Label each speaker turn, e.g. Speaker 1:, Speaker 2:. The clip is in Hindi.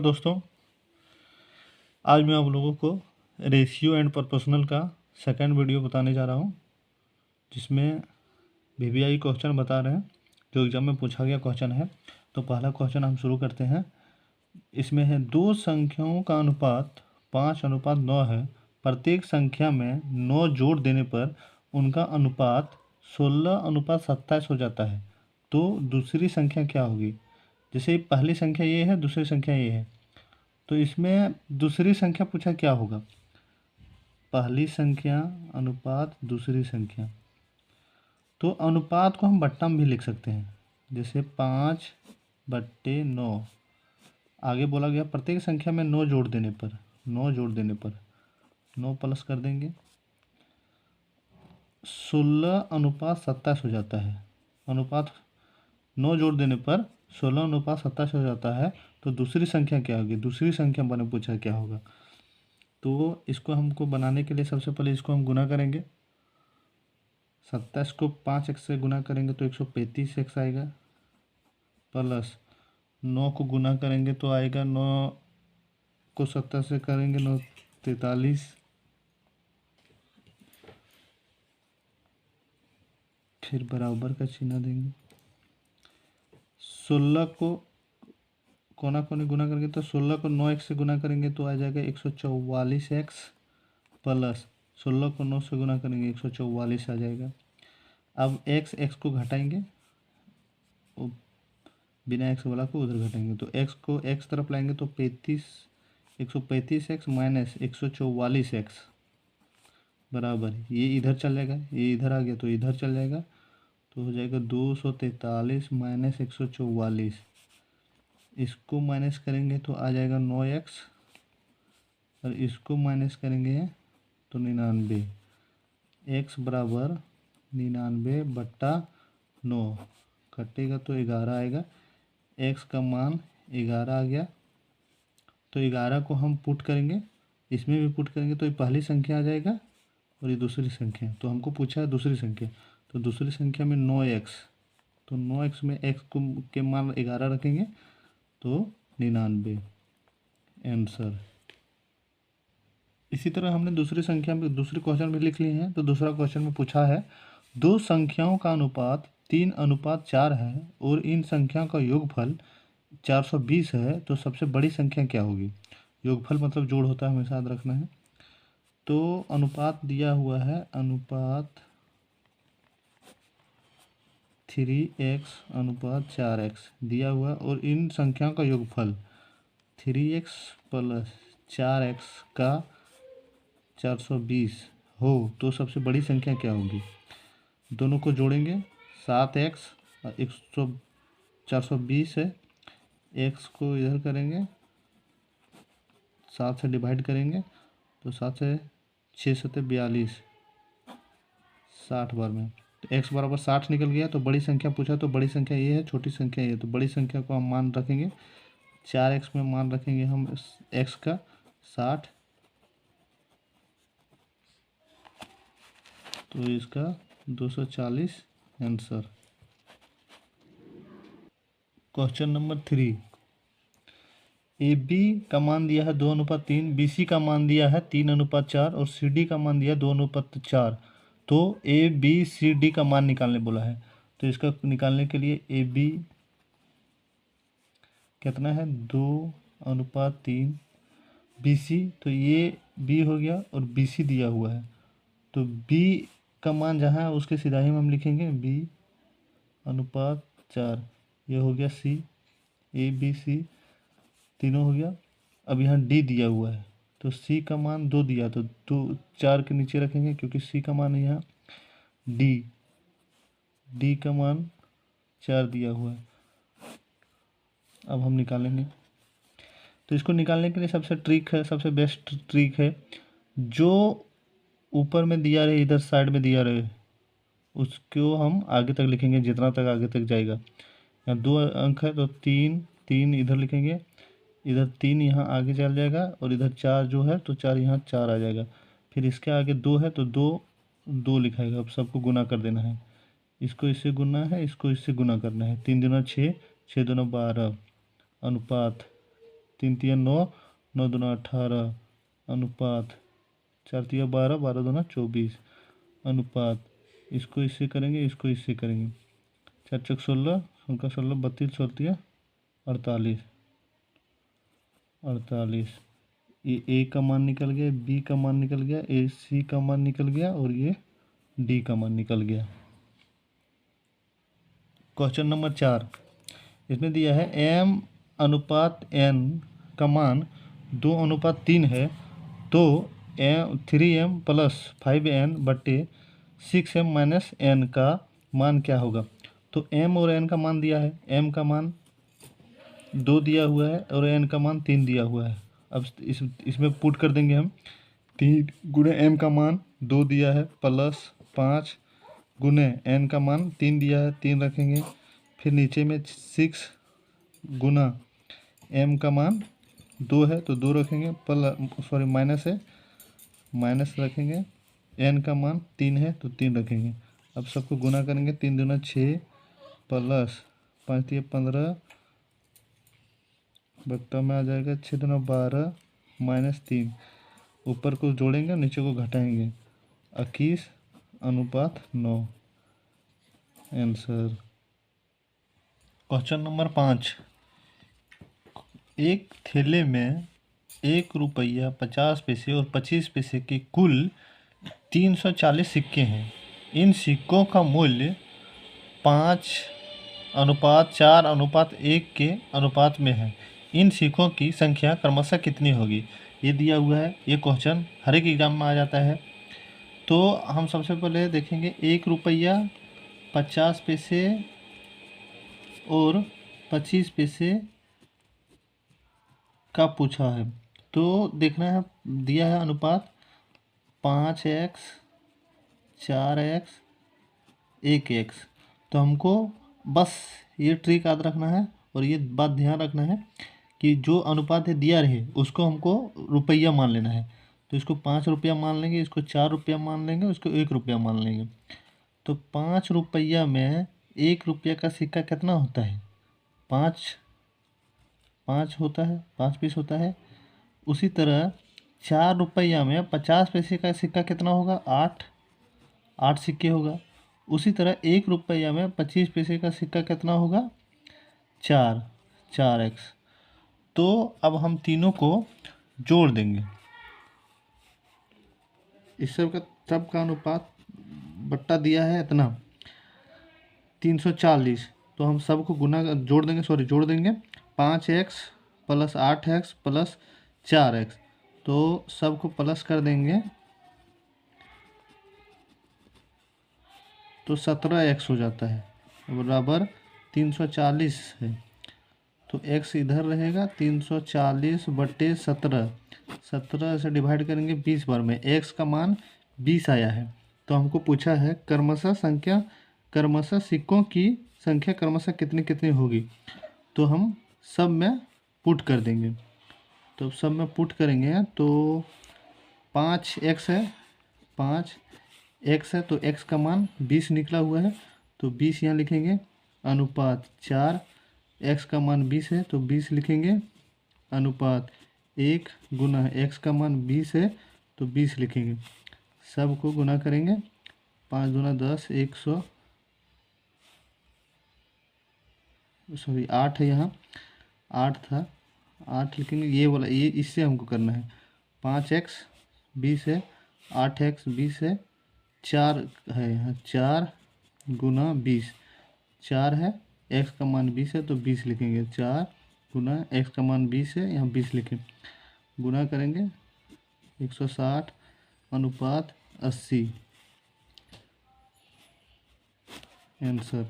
Speaker 1: दोस्तों, आज मैं आप लोगों को रेशियो एंड प्रोपोर्शनल का सेकंड वीडियो बताने जा रहा हूं, जिसमें वीवीआई क्वेश्चन बता रहे हैं जो एग्जाम में पूछा गया क्वेश्चन है। तो पहला क्वेश्चन हम शुरू करते हैं। इसमें है दो संख्याओं का अनुपात 5:9 है। प्रत्येक संख्या में 9 जोड़ देने पर उनका अनुपात 16:27 हो जाता है। तो दूसरी संख्या क्या होगी? जैसे पहली संख्या ये है, दूसरी संख्या ये है, तो इसमें दूसरी संख्या पूछा क्या होगा? पहली संख्या अनुपात दूसरी संख्या। तो अनुपात को हम बट्टा में भी लिख सकते हैं, जैसे 5/9। आगे बोला गया प्रत्येक संख्या में 9 जोड़ देने पर 9 प्लस कर देंगे, 16:27 हो जाता है। अनुपात 9 जोड़ देने पर 16:27 हो जाता है। तो दूसरी संख्या क्या होगी? दूसरी संख्या मैंने पूछा क्या होगा। तो इसको हमको बनाने के लिए सबसे पहले इसको हम गुना करेंगे। 27 को 5x से गुना करेंगे तो 135x आएगा, प्लस 9 को गुना करेंगे तो आएगा 9 को 27 से करेंगे 9 43, फिर बराबर का चिन्ह देंगे। 16 को कोना कोनी गुना करेंगे तो 16 को 9x से गुना करेंगे तो आ जाएगा 144x, प्लस 16 को 9 से गुना करेंगे 144 आ जाएगा। अब x को घटाएंगे, बिना x वाला को उधर घटाएंगे तो x को x तरफ लाएंगे तो 135x माइनस 144x बराबर, ये इधर चल जाएगा, ये इधर आ गया तो इधर चल जाएगा, तो हो जाएगा 243 माइनस 144। इसको माइनस करेंगे तो आ जाएगा 9x, और इसको माइनस करेंगे तो 99। x बराबर 99/9, कटेगा तो 11 आएगा। x का मान 11 आ गया, तो 11 को हम पुट करेंगे, इसमें भी पुट करेंगे तो ये पहली संख्या आ जाएगा और ये दूसरी संख्या। तो हमको पूछा है दूसरी संख्या, तो दूसरी संख्या में 9x, तो 9x में x को के मान 11 रखेंगे तो 99 आंसर। इसी तरह हमने दूसरी संख्या में दूसरे क्वेश्चन में लिख लिए हैं। तो दूसरा क्वेश्चन में पूछा है दो संख्याओं का अनुपात 3:4 है और इन संख्याओं का योगफल 420 है, तो सबसे बड़ी संख्या क्या होगी? योगफल मतलब जोड़ होता है, हमेशा याद रखना है। तो अनुपात दिया हुआ है, अनुपात 3x/4x दिया हुआ है, और इन संख्याओं का योगफल 3x + 4x का 420 हो, तो सबसे बड़ी संख्या क्या होगी? दोनों को जोड़ेंगे, 7x और 420 है, x को इधर करेंगे, 7 से डिवाइड करेंगे तो 7 से 6 7 42, 60 बार में, तो x बराबर 60 निकल गया। तो बड़ी संख्या पूछा, तो बड़ी संख्या ये है, छोटी संख्या ये है, तो बड़ी संख्या को हम मान रखेंगे 4x में, मान रखेंगे हम x का 60, तो इसका 240 answer. Question number 3, A B का मान दिया है 2:3, बी सी का मान दिया है 3:4 और सी डी का मान दिया है 2:4। तो ए बी सी डी का मान निकालने बोला है। तो इसका निकालने के लिए ए बी कितना है? 2:3, बी सी, तो ये बी हो गया और बी सी दिया हुआ है, तो बी का मान जहाँ है उसके सीधा ही हम लिखेंगे b/4। ये हो गया सी, ए बी सी तीनों हो गया। अब यहाँ डी दिया हुआ है, तो सी का मान 2 दिया, तो 2 4 के नीचे रखेंगे क्योंकि सी का मान है यहाँ डी का मान 4 दिया हुआ है। अब हम निकालेंगे, तो इसको निकालने के लिए सबसे बेस्ट ट्रिक है, जो ऊपर में दिया रहे, इधर साइड में दिया रहे, उसको हम आगे तक लिखेंगे, जितना तक आगे तक जाएगा। यहाँ 2 अंक है तो 3 इधर लिखेंगे, इधर 3 यहाँ आगे चल जाएगा, और इधर 4 जो है तो 4 यहाँ 4 आ जाएगा। फिर इसके आगे 2 है तो 2 लिखाएगा। अब सबको गुना कर देना है, इसको इससे गुना है, इसको इससे गुना करना है। 3 दूना 6, 6 दूना 12, अनुपात 3 तिया 9, 9 दूना 18 अनुपात 4 तिया 12, 12 दूना 24 अनुपात, इसको इससे करेंगे, इसको इससे करेंगे, 4 चौक 16, उनका 16 32, 16 तिया 48, 48। ये ए का मान निकल गया, बी का मान निकल गया, ए सी का मान निकल गया और ये डी का मान निकल गया। क्वेश्चन नंबर 4, इसमें दिया है m अनुपात n का मान 2:3 है, तो 3m प्लस 5n बटे 6m माइनस n का मान क्या होगा। तो m और n का मान दिया है, m का मान 2 दिया हुआ है और n का मान 3 दिया हुआ है। अब इसमें पुट कर देंगे हम, 3 गुणे m का मान 2 दिया है प्लस 5 गुणे n का मान 3 दिया है, 3 रखेंगे, फिर नीचे में 6 गुना m का मान 2 है तो 2 रखेंगे, माइनस है, माइनस रखेंगे, n का मान 3 है तो 3 रखेंगे। अब सबको गुना करेंगे, 3 दूना 6 प्लस 5 तिया 15 बट्टा में आ जाएगा, 6 दूना 12 माइनस 3, ऊपर को जोड़ेंगे नीचे को घटाएंगे, 21 अनुपात 9 आंसर। क्वेश्चन नंबर 5, एक थैले में 1 रुपया 50 पैसे और 25 पैसे के कुल 340 सिक्के हैं। इन सिक्कों का मूल्य 5:4:1 के अनुपात में है। इन सिक्कों की संख्या क्रमशः कितनी होगी। ये दिया हुआ है, ये क्वेश्चन हर एक एग्जाम में आ जाता है। तो हम सबसे पहले देखेंगे 1 रुपया 50 पैसे और 25 पैसे का पूछा है। तो देखना है, दिया है अनुपात 5x 4x 1x। तो हमको बस ये ट्रिक याद रखना है और ये बात ध्यान रखना है कि जो अनुपात है दिया रहे उसको हमको रुपया मान लेना है। तो इसको 5 रुपया मान लेंगे, इसको 4 रुपया मान लेंगे, इसको 1 रुपया मान लेंगे। तो 5 रुपया में 1 रुपया का सिक्का कितना होता है, 5 होता है, 5 पीस होता है। उसी तरह 4 रुपया में 50 पैसे का सिक्का कितना होगा, 8 सिक्के होगा। उसी तरह 1 रुपया में 25 पैसे का सिक्का कितना होगा, 4x। तो अब हम तीनों को जोड़ देंगे, इस सब का अनुपात बट्टा दिया है इतना 340। तो हम सबको जोड़ देंगे 5x plus 8x plus 4x। तो सबको प्लस कर देंगे तो 17x हो जाता है, बराबर 340 है। तो x इधर रहेगा, 340 बटे 17, 17 से डिवाइड करेंगे 20 बार में, x का मान 20 आया है। तो हमको पूछा है क्रमशः सिक्कों की संख्या क्रमशः कितनी कितनी होगी। तो हम सब में पुट कर देंगे। तो सब में पुट करेंगे तो 5x है, 5x है तो x का मान 20 निकला हुआ है, तो 20 यहाँ लिखेंगे, अनुपात 4, x का मान 20 है तो 20 लिखेंगे, अनुपात 1 गुना x का मान 20 है तो 20 लिखेंगे। सब को गुना करेंगे, 5 दूना 10, 100, 8 है, यहाँ 8 था, 8 लिखेंगे। ये वाला ये इससे हमको करना है, 5x 20 है, 8x 20 है, 4 है यहाँ, 4 गुना 20, 4 है, x का मान 20 है तो 20 लिखेंगे, 4 गुना x का मान 20 है, यहाँ 20 लिखें, गुना करेंगे 160 अनुपात 80 आंसर।